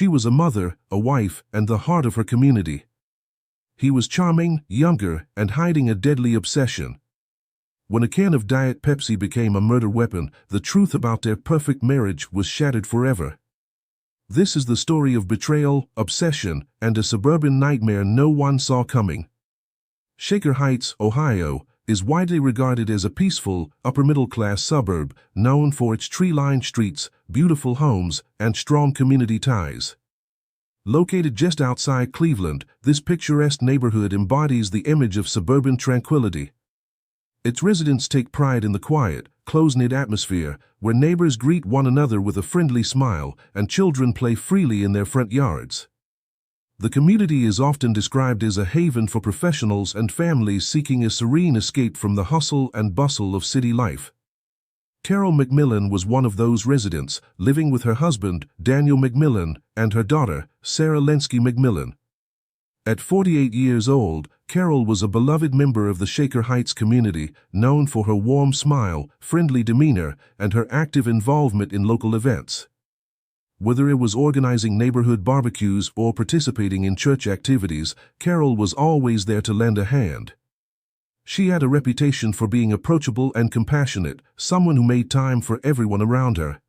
She was a mother, a wife, and the heart of her community. He was charming, younger, and hiding a deadly obsession. When a can of Diet Pepsi became a murder weapon, the truth about their perfect marriage was shattered forever. This is the story of betrayal, obsession, and a suburban nightmare no one saw coming. Shaker Heights, Ohio, is widely regarded as a peaceful, upper-middle-class suburb, known for its tree-lined streets, beautiful homes, and strong community ties. Located just outside Cleveland, this picturesque neighborhood embodies the image of suburban tranquility. Its residents take pride in the quiet, close-knit atmosphere, where neighbors greet one another with a friendly smile and children play freely in their front yards. The community is often described as a haven for professionals and families seeking a serene escape from the hustle and bustle of city life. Carol McMillan was one of those residents, living with her husband, Daniel McMillan, and her daughter, Sarah Lenski McMillan. At 48 years old, Carol was a beloved member of the Shaker Heights community, known for her warm smile, friendly demeanor, and her active involvement in local events. Whether it was organizing neighborhood barbecues or participating in church activities, Carol was always there to lend a hand. She had a reputation for being approachable and compassionate, someone who made time for everyone around her.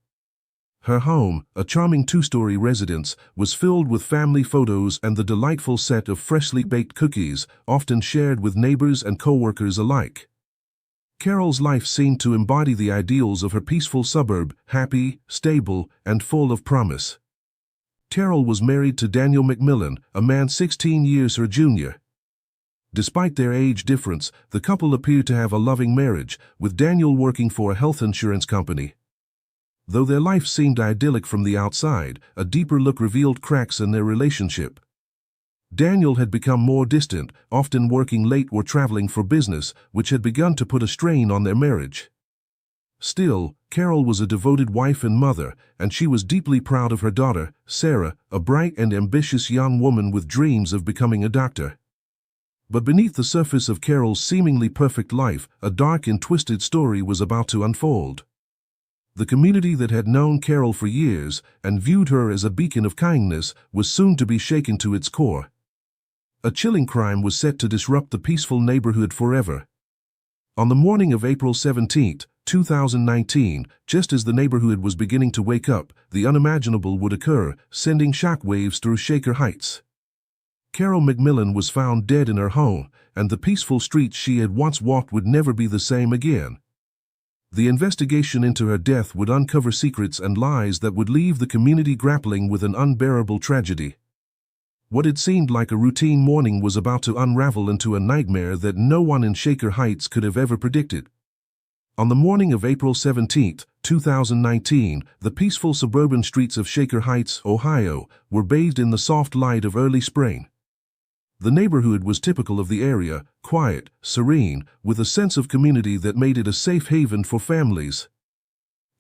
Her home, a charming two-story residence, was filled with family photos and the delightful set of freshly baked cookies, often shared with neighbors and co-workers alike. Carol's life seemed to embody the ideals of her peaceful suburb, happy, stable, and full of promise. Carol was married to Daniel McMillan, a man 16 years her junior. Despite their age difference, the couple appeared to have a loving marriage, with Daniel working for a health insurance company. Though their life seemed idyllic from the outside, a deeper look revealed cracks in their relationship. Daniel had become more distant, often working late or traveling for business, which had begun to put a strain on their marriage. Still, Carol was a devoted wife and mother, and she was deeply proud of her daughter, Sarah, a bright and ambitious young woman with dreams of becoming a doctor. But beneath the surface of Carol's seemingly perfect life, a dark and twisted story was about to unfold. The community that had known Carol for years and viewed her as a beacon of kindness was soon to be shaken to its core. A chilling crime was set to disrupt the peaceful neighborhood forever. On the morning of April 17, 2019, just as the neighborhood was beginning to wake up, the unimaginable would occur, sending shockwaves through Shaker Heights. Carol McMillan was found dead in her home, and the peaceful streets she had once walked would never be the same again. The investigation into her death would uncover secrets and lies that would leave the community grappling with an unbearable tragedy. What had seemed like a routine morning was about to unravel into a nightmare that no one in Shaker Heights could have ever predicted. On the morning of April 17, 2019, the peaceful suburban streets of Shaker Heights, Ohio, were bathed in the soft light of early spring. The neighborhood was typical of the area, quiet, serene, with a sense of community that made it a safe haven for families.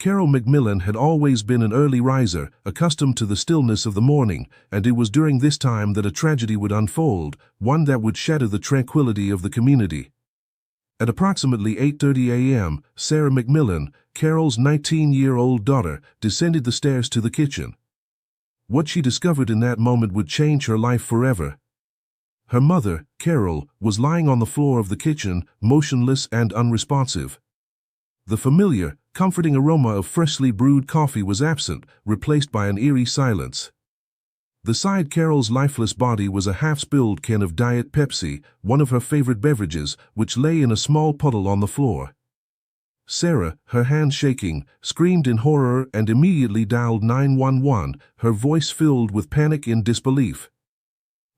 Carol McMillan had always been an early riser, accustomed to the stillness of the morning, and it was during this time that a tragedy would unfold, one that would shatter the tranquility of the community. At approximately 8:30 a.m., Sarah McMillan, Carol's 19-year-old daughter, descended the stairs to the kitchen. What she discovered in that moment would change her life forever. Her mother, Carol, was lying on the floor of the kitchen, motionless and unresponsive. The familiar, comforting aroma of freshly brewed coffee was absent, replaced by an eerie silence. Beside Carol's lifeless body was a half-spilled can of Diet Pepsi, one of her favorite beverages, which lay in a small puddle on the floor. Sarah, her hands shaking, screamed in horror and immediately dialed 911, her voice filled with panic and disbelief.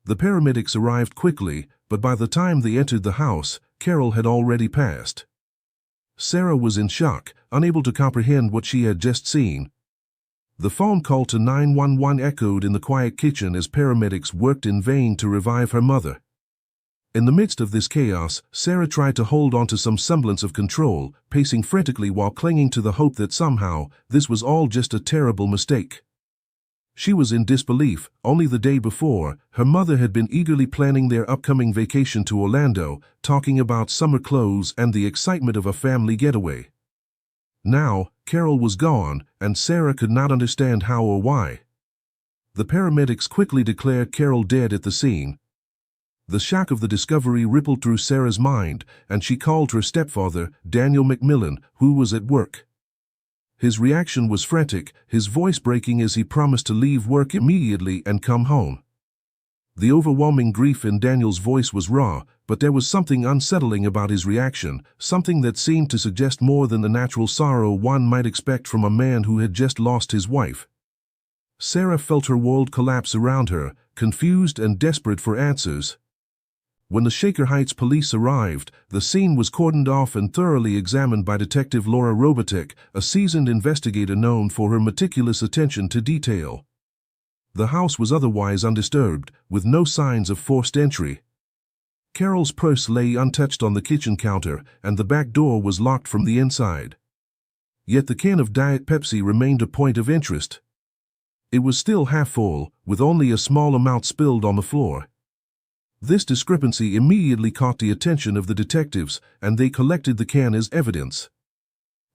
The paramedics arrived quickly, but by the time they entered the house, Carol had already passed. Sarah was in shock, unable to comprehend what she had just seen. The phone call to 911 echoed in the quiet kitchen as paramedics worked in vain to revive her mother. In the midst of this chaos, Sarah tried to hold on to some semblance of control, pacing frantically while clinging to the hope that somehow, this was all just a terrible mistake. She was in disbelief. Only the day before, her mother had been eagerly planning their upcoming vacation to Orlando, talking about summer clothes and the excitement of a family getaway. Now, Carol was gone, and Sarah could not understand how or why. The paramedics quickly declared Carol dead at the scene. The shock of the discovery rippled through Sarah's mind, and she called her stepfather, Daniel McMillan, who was at work. His reaction was frantic, his voice breaking as he promised to leave work immediately and come home. The overwhelming grief in Daniel's voice was raw, but there was something unsettling about his reaction, something that seemed to suggest more than the natural sorrow one might expect from a man who had just lost his wife. Sarah felt her world collapse around her, confused and desperate for answers. When the Shaker Heights police arrived, the scene was cordoned off and thoroughly examined by Detective Laura Robitek, a seasoned investigator known for her meticulous attention to detail. The house was otherwise undisturbed, with no signs of forced entry. Carol's purse lay untouched on the kitchen counter, and the back door was locked from the inside. Yet the can of Diet Pepsi remained a point of interest. It was still half full, with only a small amount spilled on the floor. This discrepancy immediately caught the attention of the detectives, and they collected the can as evidence.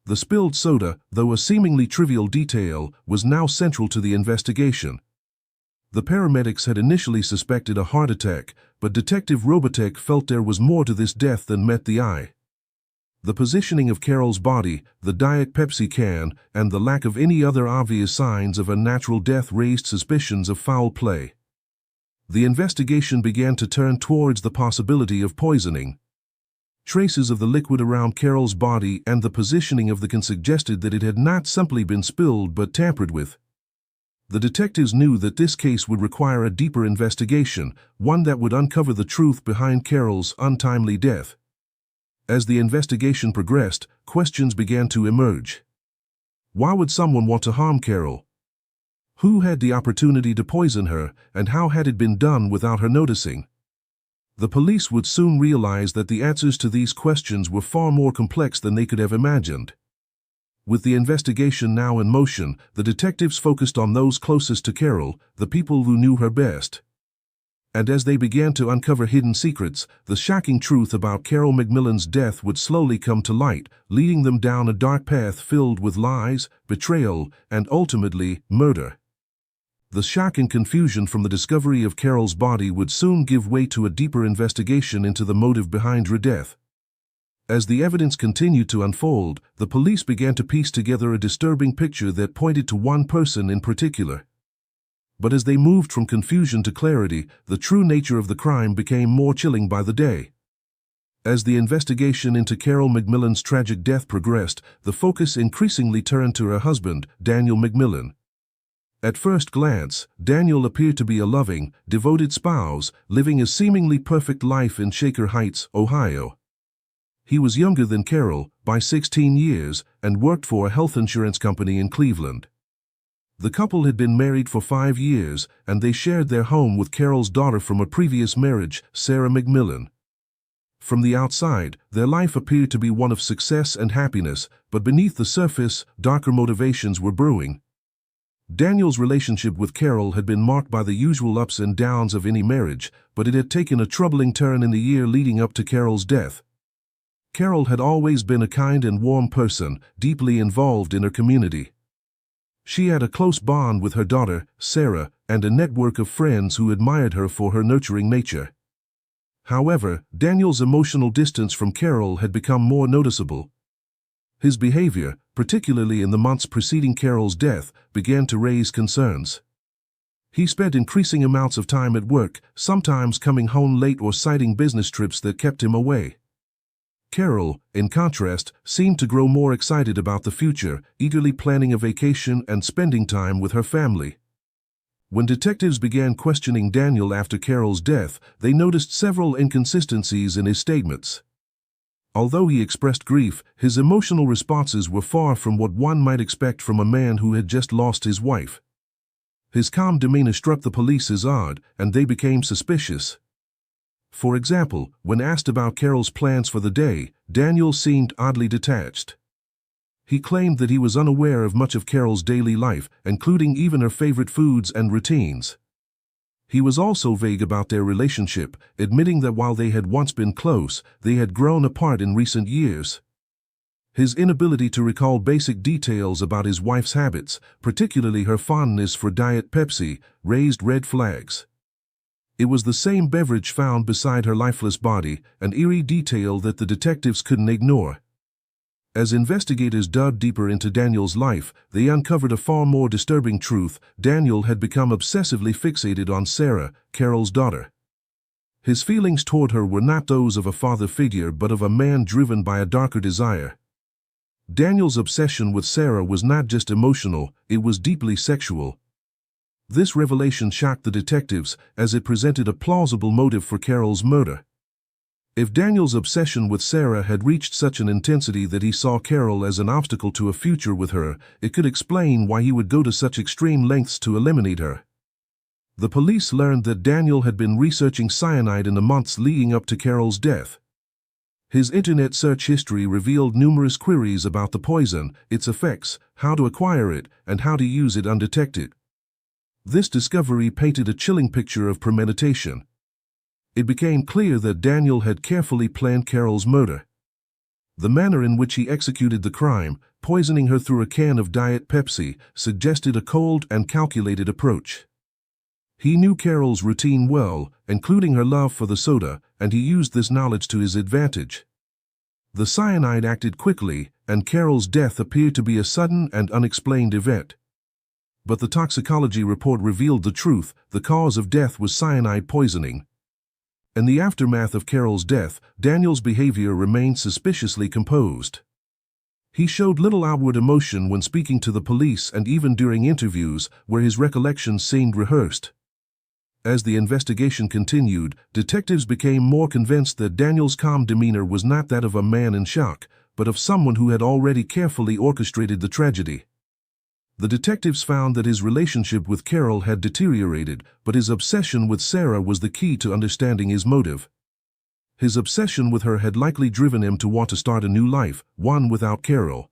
The spilled soda, though a seemingly trivial detail, was now central to the investigation. The paramedics had initially suspected a heart attack, but Detective Robitek felt there was more to this death than met the eye. The positioning of Carol's body, the Diet Pepsi can, and the lack of any other obvious signs of a natural death raised suspicions of foul play. The investigation began to turn towards the possibility of poisoning. Traces of the liquid around Carol's body and the positioning of the can suggested that it had not simply been spilled but tampered with. The detectives knew that this case would require a deeper investigation, one that would uncover the truth behind Carol's untimely death. As the investigation progressed, questions began to emerge. Why would someone want to harm Carol? Who had the opportunity to poison her, and how had it been done without her noticing? The police would soon realize that the answers to these questions were far more complex than they could have imagined. With the investigation now in motion, the detectives focused on those closest to Carol, the people who knew her best. And as they began to uncover hidden secrets, the shocking truth about Carol McMillan's death would slowly come to light, leading them down a dark path filled with lies, betrayal, and ultimately, murder. The shock and confusion from the discovery of Carol's body would soon give way to a deeper investigation into the motive behind her death. As the evidence continued to unfold, the police began to piece together a disturbing picture that pointed to one person in particular. But as they moved from confusion to clarity, the true nature of the crime became more chilling by the day. As the investigation into Carol McMillan's tragic death progressed, the focus increasingly turned to her husband, Daniel McMillan. At first glance, Daniel appeared to be a loving, devoted spouse, living a seemingly perfect life in Shaker Heights, Ohio. He was younger than Carol, by 16 years, and worked for a health insurance company in Cleveland. The couple had been married for 5 years, and they shared their home with Carol's daughter from a previous marriage, Sarah McMillan. From the outside, their life appeared to be one of success and happiness, but beneath the surface, darker motivations were brewing. Daniel's relationship with Carol had been marked by the usual ups and downs of any marriage, but it had taken a troubling turn in the year leading up to Carol's death. Carol had always been a kind and warm person, deeply involved in her community. She had a close bond with her daughter, Sarah, and a network of friends who admired her for her nurturing nature. However, Daniel's emotional distance from Carol had become more noticeable. His behavior, particularly in the months preceding Carol's death, began to raise concerns. He spent increasing amounts of time at work, sometimes coming home late or citing business trips that kept him away. Carol, in contrast, seemed to grow more excited about the future, eagerly planning a vacation and spending time with her family. When detectives began questioning Daniel after Carol's death, they noticed several inconsistencies in his statements. Although he expressed grief, his emotional responses were far from what one might expect from a man who had just lost his wife. His calm demeanor struck the police as odd, and they became suspicious. For example, when asked about Carol's plans for the day, Daniel seemed oddly detached. He claimed that he was unaware of much of Carol's daily life, including even her favorite foods and routines. He was also vague about their relationship, admitting that while they had once been close, they had grown apart in recent years. His inability to recall basic details about his wife's habits, particularly her fondness for Diet Pepsi, raised red flags. It was the same beverage found beside her lifeless body, an eerie detail that the detectives couldn't ignore. As investigators dug deeper into Daniel's life, they uncovered a far more disturbing truth. Daniel had become obsessively fixated on Sarah, Carol's daughter. His feelings toward her were not those of a father figure but of a man driven by a darker desire. Daniel's obsession with Sarah was not just emotional, it was deeply sexual. This revelation shocked the detectives, as it presented a plausible motive for Carol's murder. If Daniel's obsession with Sarah had reached such an intensity that he saw Carol as an obstacle to a future with her, it could explain why he would go to such extreme lengths to eliminate her. The police learned that Daniel had been researching cyanide in the months leading up to Carol's death. His internet search history revealed numerous queries about the poison, its effects, how to acquire it, and how to use it undetected. This discovery painted a chilling picture of premeditation. It became clear that Daniel had carefully planned Carol's murder. The manner in which he executed the crime, poisoning her through a can of Diet Pepsi, suggested a cold and calculated approach. He knew Carol's routine well, including her love for the soda, and he used this knowledge to his advantage. The cyanide acted quickly, and Carol's death appeared to be a sudden and unexplained event. But the toxicology report revealed the truth: the cause of death was cyanide poisoning. In the aftermath of Carol's death, Daniel's behavior remained suspiciously composed. He showed little outward emotion when speaking to the police and even during interviews, where his recollections seemed rehearsed. As the investigation continued, detectives became more convinced that Daniel's calm demeanor was not that of a man in shock, but of someone who had already carefully orchestrated the tragedy. The detectives found that his relationship with Carol had deteriorated, but his obsession with Sarah was the key to understanding his motive. His obsession with her had likely driven him to want to start a new life, one without Carol.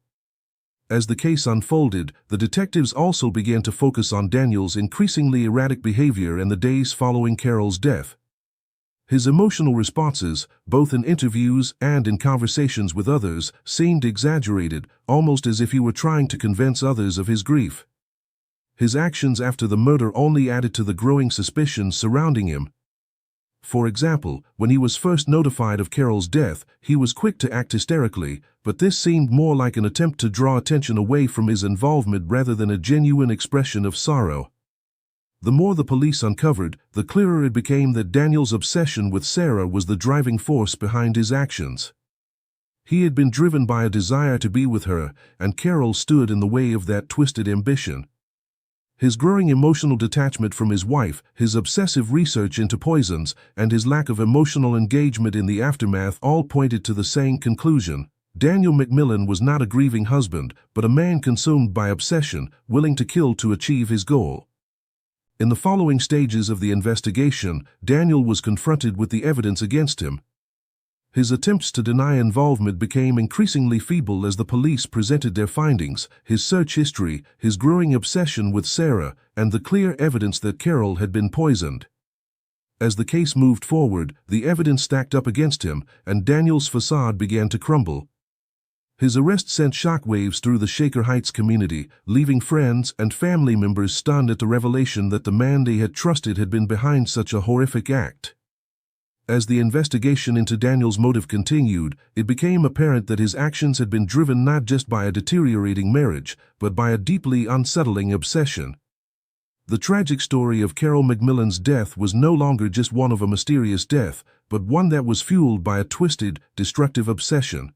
As the case unfolded, the detectives also began to focus on Daniel's increasingly erratic behavior in the days following Carol's death. His emotional responses, both in interviews and in conversations with others, seemed exaggerated, almost as if he were trying to convince others of his grief. His actions after the murder only added to the growing suspicions surrounding him. For example, when he was first notified of Carol's death, he was quick to act hysterically, but this seemed more like an attempt to draw attention away from his involvement rather than a genuine expression of sorrow. The more the police uncovered, the clearer it became that Daniel's obsession with Sarah was the driving force behind his actions. He had been driven by a desire to be with her, and Carol stood in the way of that twisted ambition. His growing emotional detachment from his wife, his obsessive research into poisons, and his lack of emotional engagement in the aftermath all pointed to the same conclusion. Daniel McMillan was not a grieving husband, but a man consumed by obsession, willing to kill to achieve his goal. In the following stages of the investigation, Daniel was confronted with the evidence against him. His attempts to deny involvement became increasingly feeble as the police presented their findings: his search history, his growing obsession with Sarah, and the clear evidence that Carol had been poisoned. As the case moved forward, the evidence stacked up against him, and Daniel's facade began to crumble. His arrest sent shockwaves through the Shaker Heights community, leaving friends and family members stunned at the revelation that the man they had trusted had been behind such a horrific act. As the investigation into Daniel's motive continued, it became apparent that his actions had been driven not just by a deteriorating marriage, but by a deeply unsettling obsession. The tragic story of Carol McMillan's death was no longer just one of a mysterious death, but one that was fueled by a twisted, destructive obsession.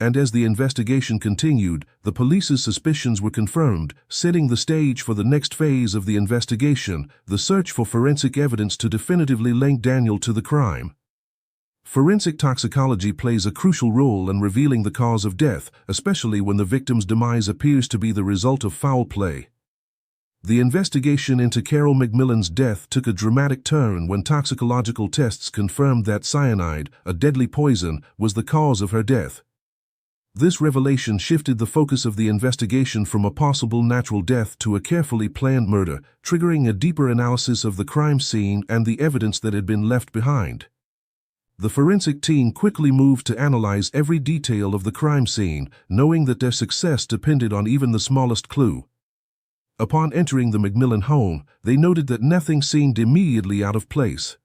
And as the investigation continued, the police's suspicions were confirmed, setting the stage for the next phase of the investigation: the search for forensic evidence to definitively link Daniel to the crime. Forensic toxicology plays a crucial role in revealing the cause of death, especially when the victim's demise appears to be the result of foul play. The investigation into Carol McMillan's death took a dramatic turn when toxicological tests confirmed that cyanide, a deadly poison, was the cause of her death. This revelation shifted the focus of the investigation from a possible natural death to a carefully planned murder, triggering a deeper analysis of the crime scene and the evidence that had been left behind. The forensic team quickly moved to analyze every detail of the crime scene, knowing that their success depended on even the smallest clue. Upon entering the McMillan home, they noted that nothing seemed immediately out of place.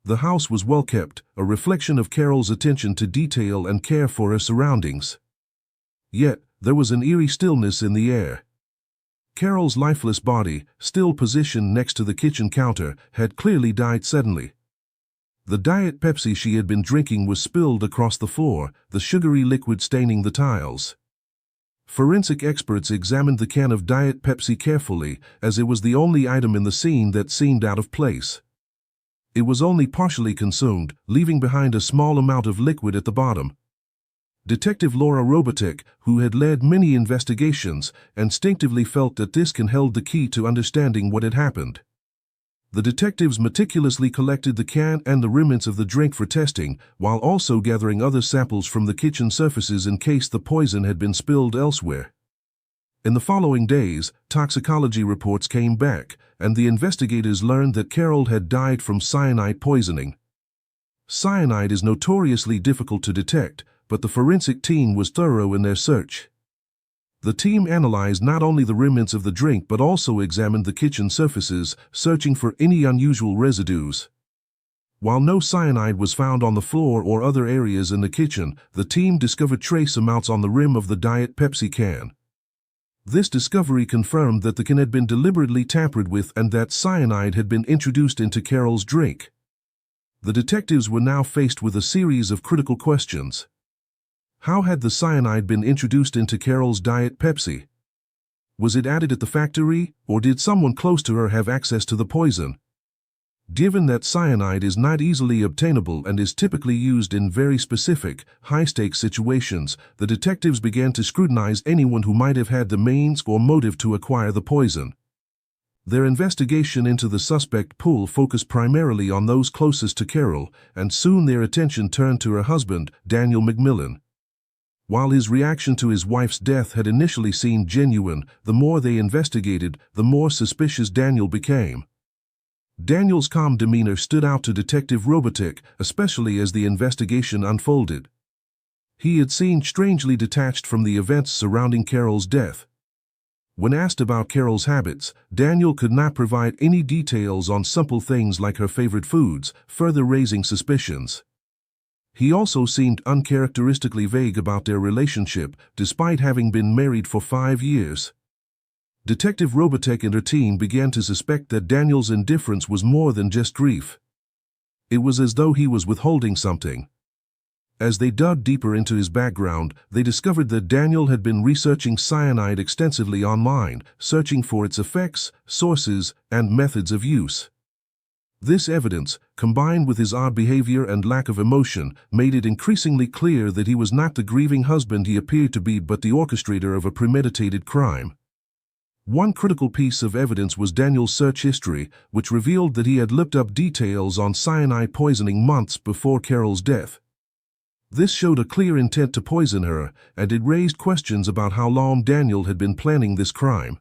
The house was well kept, a reflection of Carol's attention to detail and care for her surroundings. Yet, there was an eerie stillness in the air. Carol's lifeless body, still positioned next to the kitchen counter, had clearly died suddenly. The Diet Pepsi she had been drinking was spilled across the floor, the sugary liquid staining the tiles. Forensic experts examined the can of Diet Pepsi carefully, as it was the only item in the scene that seemed out of place. It was only partially consumed, leaving behind a small amount of liquid at the bottom. Detective Laura Robotek, who had led many investigations, instinctively felt that this can held the key to understanding what had happened. The detectives meticulously collected the can and the remnants of the drink for testing, while also gathering other samples from the kitchen surfaces in case the poison had been spilled elsewhere. In the following days, toxicology reports came back, and the investigators learned that Carol had died from cyanide poisoning. Cyanide is notoriously difficult to detect, but the forensic team was thorough in their search. The team analyzed not only the remnants of the drink but also examined the kitchen surfaces, searching for any unusual residues. While no cyanide was found on the floor or other areas in the kitchen, the team discovered trace amounts on the rim of the Diet Pepsi can. This discovery confirmed that the can had been deliberately tampered with and that cyanide had been introduced into Carol's drink. The detectives were now faced with a series of critical questions. How had the cyanide been introduced into Carol's Diet Pepsi? Was it added at the factory, or did someone close to her have access to the poison? Given that cyanide is not easily obtainable and is typically used in very specific, high-stakes situations, the detectives began to scrutinize anyone who might have had the means or motive to acquire the poison. Their investigation into the suspect pool focused primarily on those closest to Carol, and soon their attention turned to her husband, Daniel McMillan. While his reaction to his wife's death had initially seemed genuine, the more they investigated, the more suspicious Daniel became. Daniel's calm demeanor stood out to Detective Robotek, especially as the investigation unfolded. He had seemed strangely detached from the events surrounding Carol's death. When asked about Carol's habits, Daniel could not provide any details on simple things like her favorite foods, further raising suspicions. He also seemed uncharacteristically vague about their relationship, despite having been married for 5 years. Detective Robotek and her team began to suspect that Daniel's indifference was more than just grief. It was as though he was withholding something. As they dug deeper into his background, they discovered that Daniel had been researching cyanide extensively online, searching for its effects, sources, and methods of use. This evidence, combined with his odd behavior and lack of emotion, made it increasingly clear that he was not the grieving husband he appeared to be but the orchestrator of a premeditated crime. One critical piece of evidence was Daniel's search history, which revealed that he had looked up details on cyanide poisoning months before Carol's death. This showed a clear intent to poison her, and it raised questions about how long Daniel had been planning this crime.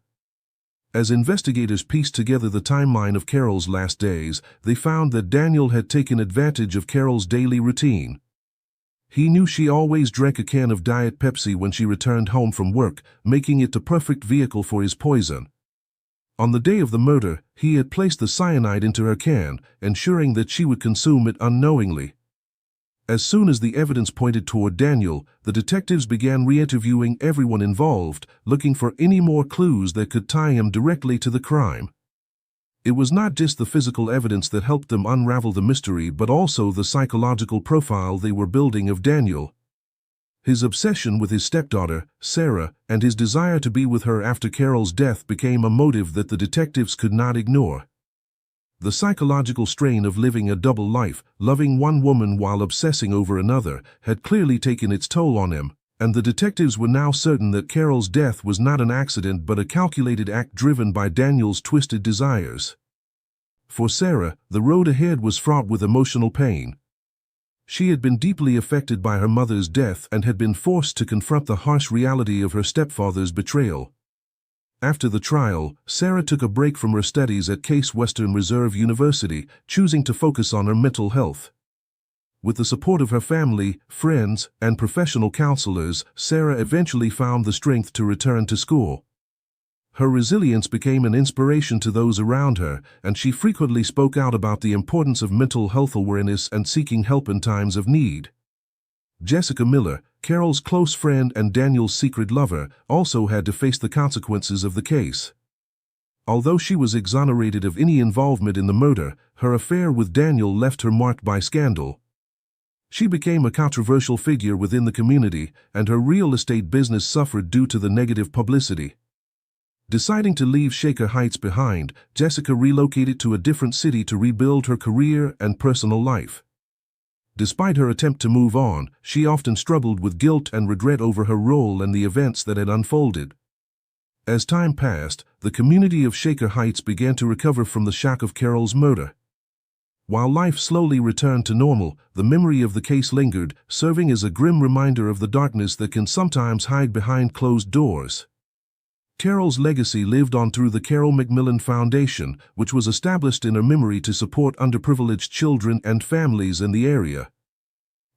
As investigators pieced together the timeline of Carol's last days, they found that Daniel had taken advantage of Carol's daily routine. He knew she always drank a can of Diet Pepsi when she returned home from work, making it the perfect vehicle for his poison. On the day of the murder, he had placed the cyanide into her can, ensuring that she would consume it unknowingly. As soon as the evidence pointed toward Daniel, the detectives began re-interviewing everyone involved, looking for any more clues that could tie him directly to the crime. It was not just the physical evidence that helped them unravel the mystery but also the psychological profile they were building of Daniel. His obsession with his stepdaughter, Sarah, and his desire to be with her after Carol's death became a motive that the detectives could not ignore. The psychological strain of living a double life, loving one woman while obsessing over another, had clearly taken its toll on him, and the detectives were now certain that Carol's death was not an accident but a calculated act driven by Daniel's twisted desires. For Sarah, the road ahead was fraught with emotional pain. She had been deeply affected by her mother's death and had been forced to confront the harsh reality of her stepfather's betrayal. After the trial, Sarah took a break from her studies at Case Western Reserve University, choosing to focus on her mental health. With the support of her family, friends, and professional counselors, Sarah eventually found the strength to return to school. Her resilience became an inspiration to those around her, and she frequently spoke out about the importance of mental health awareness and seeking help in times of need. Jessica Miller, Carol's close friend and Daniel's secret lover, also had to face the consequences of the case. Although she was exonerated of any involvement in the murder, her affair with Daniel left her marked by scandal. She became a controversial figure within the community, and her real estate business suffered due to the negative publicity. Deciding to leave Shaker Heights behind, Jessica relocated to a different city to rebuild her career and personal life. Despite her attempt to move on, she often struggled with guilt and regret over her role and the events that had unfolded. As time passed, the community of Shaker Heights began to recover from the shock of Carol's murder. While life slowly returned to normal, the memory of the case lingered, serving as a grim reminder of the darkness that can sometimes hide behind closed doors. Carol's legacy lived on through the Carol McMillan Foundation, which was established in her memory to support underprivileged children and families in the area.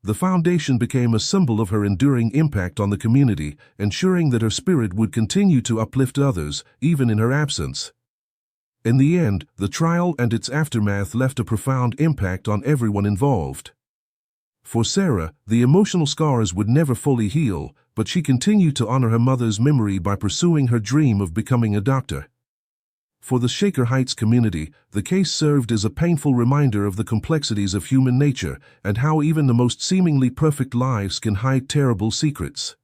The foundation became a symbol of her enduring impact on the community, ensuring that her spirit would continue to uplift others, even in her absence. In the end, the trial and its aftermath left a profound impact on everyone involved. For Sarah, the emotional scars would never fully heal, but she continued to honor her mother's memory by pursuing her dream of becoming a doctor. For the Shaker Heights community, the case served as a painful reminder of the complexities of human nature and how even the most seemingly perfect lives can hide terrible secrets.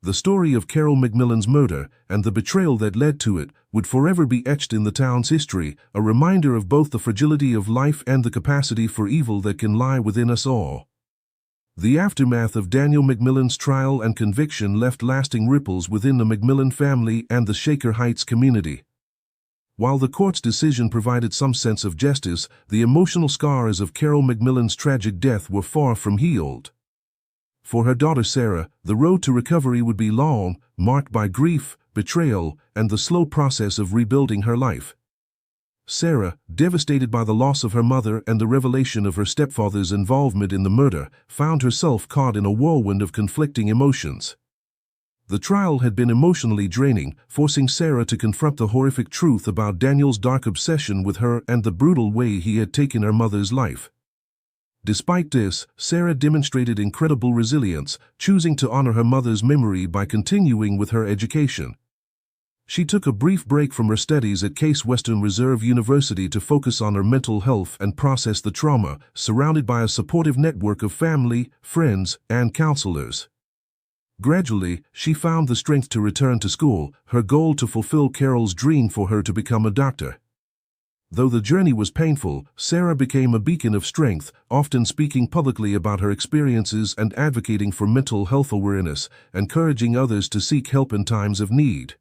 The story of Carol McMillan's murder and the betrayal that led to it would forever be etched in the town's history, a reminder of both the fragility of life and the capacity for evil that can lie within us all. The aftermath of Daniel McMillan's trial and conviction left lasting ripples within the McMillan family and the Shaker Heights community. While the court's decision provided some sense of justice, the emotional scars of Carol McMillan's tragic death were far from healed. For her daughter Sarah, the road to recovery would be long, marked by grief, betrayal, and the slow process of rebuilding her life. Sarah, devastated by the loss of her mother and the revelation of her stepfather's involvement in the murder, found herself caught in a whirlwind of conflicting emotions. The trial had been emotionally draining, forcing Sarah to confront the horrific truth about Daniel's dark obsession with her and the brutal way he had taken her mother's life. Despite this, Sarah demonstrated incredible resilience, choosing to honor her mother's memory by continuing with her education. She took a brief break from her studies at Case Western Reserve University to focus on her mental health and process the trauma, surrounded by a supportive network of family, friends, and counselors. Gradually, she found the strength to return to school, her goal to fulfill Carol's dream for her to become a doctor. Though the journey was painful, Sarah became a beacon of strength, often speaking publicly about her experiences and advocating for mental health awareness, encouraging others to seek help in times of need.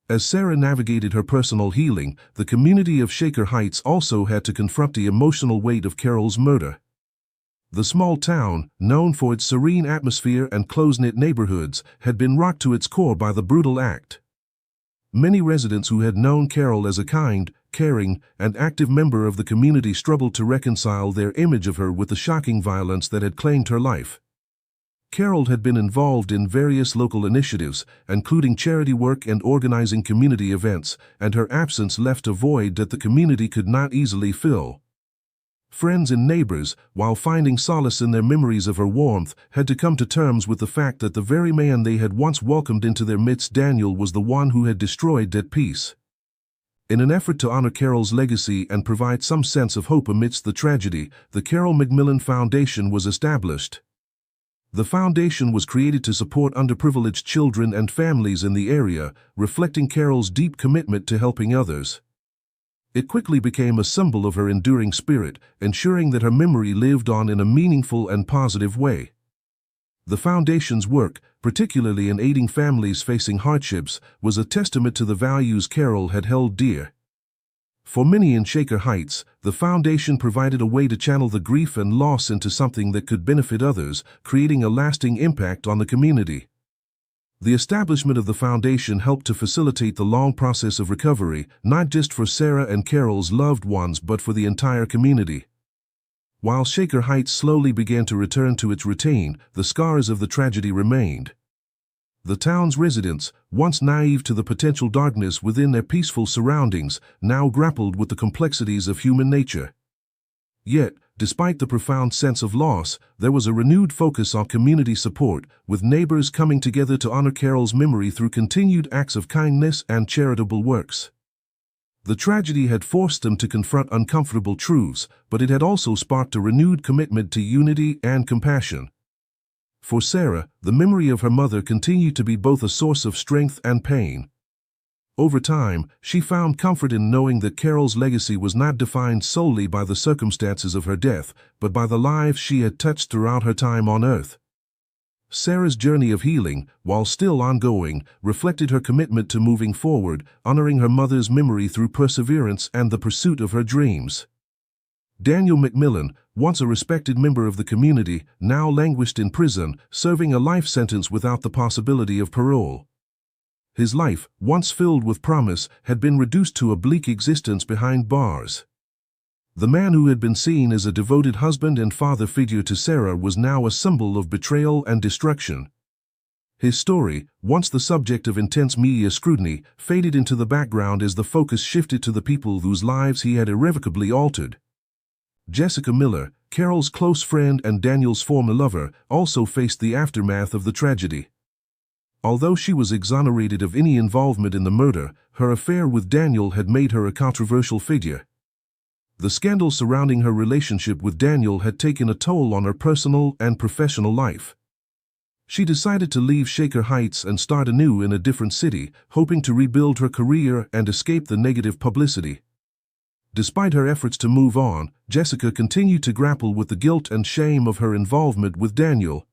As Sarah navigated her personal healing, the community of Shaker Heights also had to confront the emotional weight of Carol's murder. The small town, known for its serene atmosphere and close-knit neighborhoods, had been rocked to its core by the brutal act. Many residents who had known Carol as a kind, caring, and active member of the community struggled to reconcile their image of her with the shocking violence that had claimed her life. Carol had been involved in various local initiatives, including charity work and organizing community events, and her absence left a void that the community could not easily fill. Friends and neighbors, while finding solace in their memories of her warmth, had to come to terms with the fact that the very man they had once welcomed into their midst, Daniel, was the one who had destroyed that peace. In an effort to honor Carol's legacy and provide some sense of hope amidst the tragedy, the Carol McMillan Foundation was established. The foundation was created to support underprivileged children and families in the area, reflecting Carol's deep commitment to helping others. It quickly became a symbol of her enduring spirit, ensuring that her memory lived on in a meaningful and positive way. The foundation's work, particularly in aiding families facing hardships, was a testament to the values Carol had held dear. For many in Shaker Heights, the foundation provided a way to channel the grief and loss into something that could benefit others, creating a lasting impact on the community. The establishment of the foundation helped to facilitate the long process of recovery, not just for Sarah and Carol's loved ones but for the entire community. While Shaker Heights slowly began to return to its routine, the scars of the tragedy remained. The town's residents, once naive to the potential darkness within their peaceful surroundings, now grappled with the complexities of human nature. Yet, despite the profound sense of loss, there was a renewed focus on community support, with neighbors coming together to honor Carol's memory through continued acts of kindness and charitable works. The tragedy had forced them to confront uncomfortable truths, but it had also sparked a renewed commitment to unity and compassion. For Sarah, the memory of her mother continued to be both a source of strength and pain. Over time, she found comfort in knowing that Carol's legacy was not defined solely by the circumstances of her death, but by the lives she had touched throughout her time on Earth. Sarah's journey of healing, while still ongoing, reflected her commitment to moving forward, honoring her mother's memory through perseverance and the pursuit of her dreams. Daniel McMillan, once a respected member of the community, now languished in prison, serving a life sentence without the possibility of parole. His life, once filled with promise, had been reduced to a bleak existence behind bars. The man who had been seen as a devoted husband and father figure to Sarah was now a symbol of betrayal and destruction. His story, once the subject of intense media scrutiny, faded into the background as the focus shifted to the people whose lives he had irrevocably altered. Jessica Miller, Carol's close friend and Daniel's former lover, also faced the aftermath of the tragedy. Although she was exonerated of any involvement in the murder, her affair with Daniel had made her a controversial figure. The scandal surrounding her relationship with Daniel had taken a toll on her personal and professional life. She decided to leave Shaker Heights and start anew in a different city, hoping to rebuild her career and escape the negative publicity. Despite her efforts to move on, Jessica continued to grapple with the guilt and shame of her involvement with Daniel.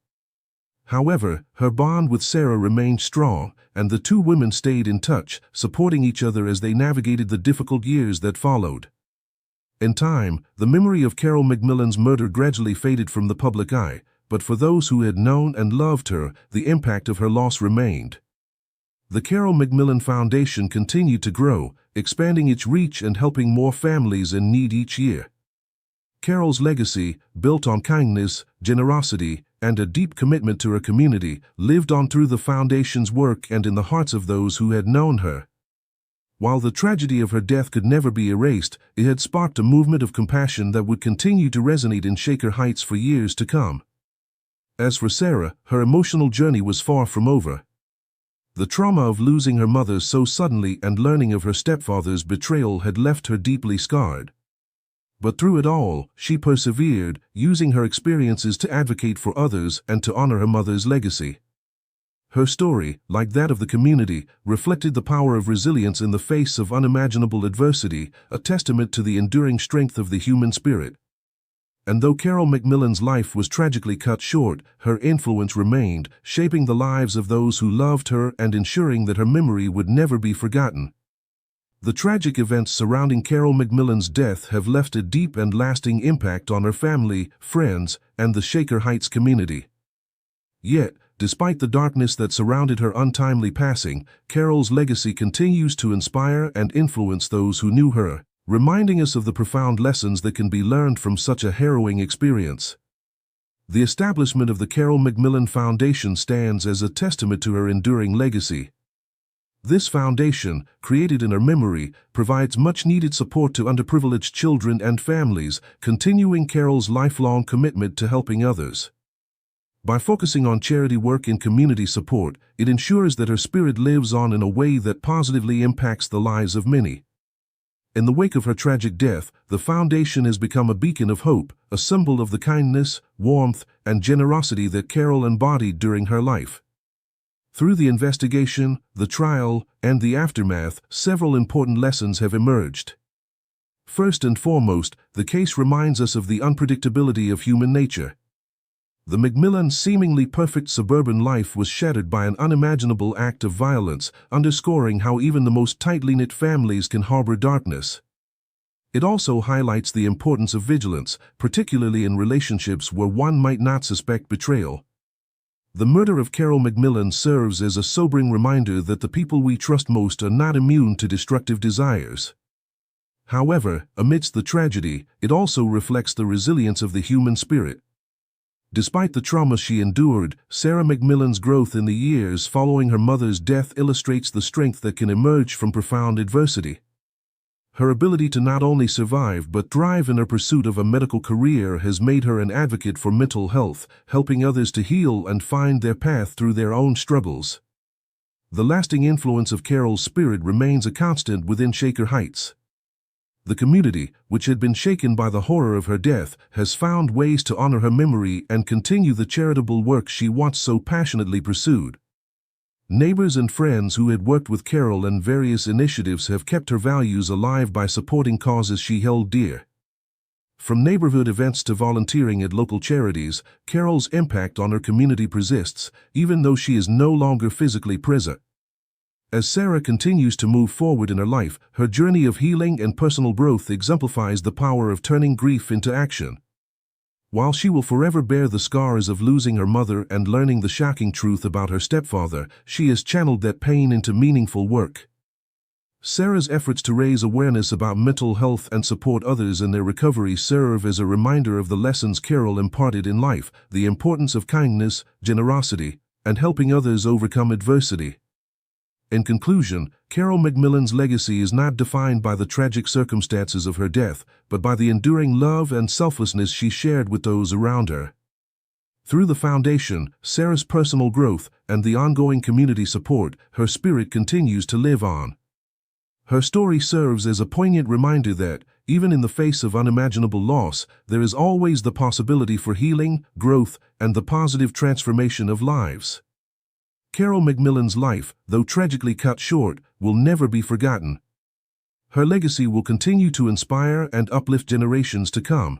However, her bond with Sarah remained strong, and the two women stayed in touch, supporting each other as they navigated the difficult years that followed. In time, the memory of Carol McMillan's murder gradually faded from the public eye, but for those who had known and loved her, the impact of her loss remained. The Carol McMillan Foundation continued to grow, expanding its reach and helping more families in need each year. Carol's legacy, built on kindness, generosity, and a deep commitment to her community, lived on through the Foundation's work and in the hearts of those who had known her. While the tragedy of her death could never be erased, it had sparked a movement of compassion that would continue to resonate in Shaker Heights for years to come. As for Sarah, her emotional journey was far from over. The trauma of losing her mother so suddenly and learning of her stepfather's betrayal had left her deeply scarred. But through it all, she persevered, using her experiences to advocate for others and to honor her mother's legacy. Her story, like that of the community, reflected the power of resilience in the face of unimaginable adversity, a testament to the enduring strength of the human spirit. And though Carol McMillan's life was tragically cut short, her influence remained, shaping the lives of those who loved her and ensuring that her memory would never be forgotten. The tragic events surrounding Carol McMillan's death have left a deep and lasting impact on her family, friends, and the Shaker Heights community. Yet, despite the darkness that surrounded her untimely passing, Carol's legacy continues to inspire and influence those who knew her, reminding us of the profound lessons that can be learned from such a harrowing experience. The establishment of the Carol McMillan Foundation stands as a testament to her enduring legacy. This foundation, created in her memory, provides much-needed support to underprivileged children and families, continuing Carol's lifelong commitment to helping others. By focusing on charity work and community support, it ensures that her spirit lives on in a way that positively impacts the lives of many. In the wake of her tragic death, the foundation has become a beacon of hope, a symbol of the kindness, warmth, and generosity that Carol embodied during her life. Through the investigation, the trial, and the aftermath, several important lessons have emerged. First and foremost, the case reminds us of the unpredictability of human nature. The McMillan's seemingly perfect suburban life was shattered by an unimaginable act of violence, underscoring how even the most tightly knit families can harbor darkness. It also highlights the importance of vigilance, particularly in relationships where one might not suspect betrayal. The murder of Carol McMillan serves as a sobering reminder that the people we trust most are not immune to destructive desires. However, amidst the tragedy, it also reflects the resilience of the human spirit. Despite the trauma she endured, Sarah McMillan's growth in the years following her mother's death illustrates the strength that can emerge from profound adversity. Her ability to not only survive but thrive in her pursuit of a medical career has made her an advocate for mental health, helping others to heal and find their path through their own struggles. The lasting influence of Carol's spirit remains a constant within Shaker Heights. The community, which had been shaken by the horror of her death, has found ways to honor her memory and continue the charitable work she once so passionately pursued. Neighbors and friends who had worked with Carol in various initiatives have kept her values alive by supporting causes she held dear. From neighborhood events to volunteering at local charities, Carol's impact on her community persists, even though she is no longer physically present. As Sarah continues to move forward in her life, her journey of healing and personal growth exemplifies the power of turning grief into action. While she will forever bear the scars of losing her mother and learning the shocking truth about her stepfather, she has channeled that pain into meaningful work. Sarah's efforts to raise awareness about mental health and support others in their recovery serve as a reminder of the lessons Carol imparted in life, the importance of kindness, generosity, and helping others overcome adversity. In conclusion, Carol McMillan's legacy is not defined by the tragic circumstances of her death, but by the enduring love and selflessness she shared with those around her. Through the foundation, Sarah's personal growth, and the ongoing community support, her spirit continues to live on. Her story serves as a poignant reminder that, even in the face of unimaginable loss, there is always the possibility for healing, growth, and the positive transformation of lives. Carol McMillan's life, though tragically cut short, will never be forgotten. Her legacy will continue to inspire and uplift generations to come.